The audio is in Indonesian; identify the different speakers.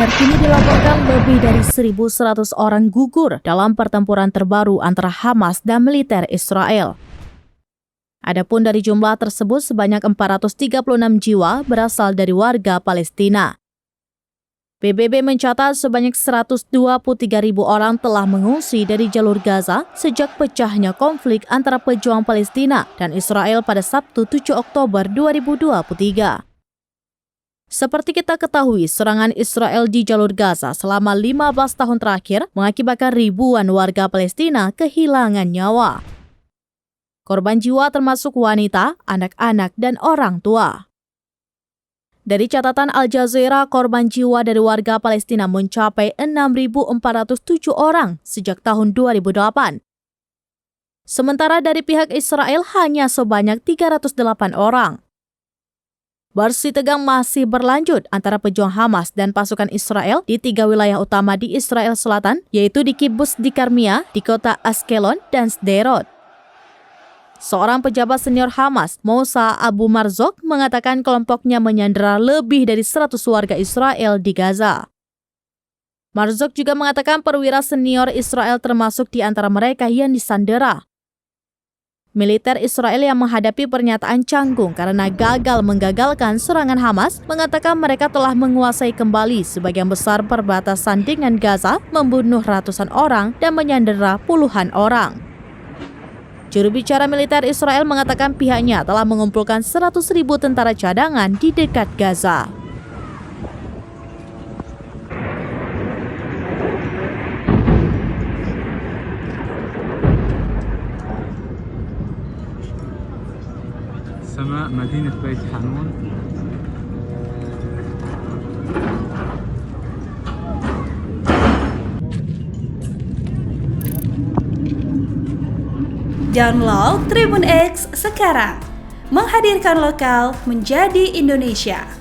Speaker 1: Terkini dilaporkan lebih dari 1.100 orang gugur dalam pertempuran terbaru antara Hamas dan militer Israel. Adapun dari jumlah tersebut sebanyak 436 jiwa berasal dari warga Palestina. PBB mencatat sebanyak 123.000 orang telah mengungsi dari jalur Gaza sejak pecahnya konflik antara pejuang Palestina dan Israel pada Sabtu 7 Oktober 2023. Seperti kita ketahui, serangan Israel di jalur Gaza selama 15 tahun terakhir mengakibatkan ribuan warga Palestina kehilangan nyawa. Korban jiwa termasuk wanita, anak-anak, dan orang tua. Dari catatan Al Jazeera, korban jiwa dari warga Palestina mencapai 6.407 orang sejak tahun 2008. Sementara dari pihak Israel hanya sebanyak 308 orang. Bersih tegang masih berlanjut antara pejuang Hamas dan pasukan Israel di 3 wilayah utama di Israel Selatan, yaitu di Kibbutz di Karmia, di kota Ashkelon, dan Sderot. Seorang pejabat senior Hamas, Mousa Abu Marzok, mengatakan kelompoknya menyandera lebih dari 100 warga Israel di Gaza. Marzok juga mengatakan perwira senior Israel termasuk di antara mereka yang disandera. Militer Israel yang menghadapi pernyataan canggung karena gagal menggagalkan serangan Hamas mengatakan mereka telah menguasai kembali sebagian besar perbatasan dengan Gaza, membunuh ratusan orang dan menyandera puluhan orang. Juru bicara militer Israel mengatakan pihaknya telah mengumpulkan 100.000 tentara cadangan di dekat Gaza.
Speaker 2: سماء مدينة بيت حانون.
Speaker 3: Download Tribun X sekarang, menghadirkan lokal menjadi Indonesia.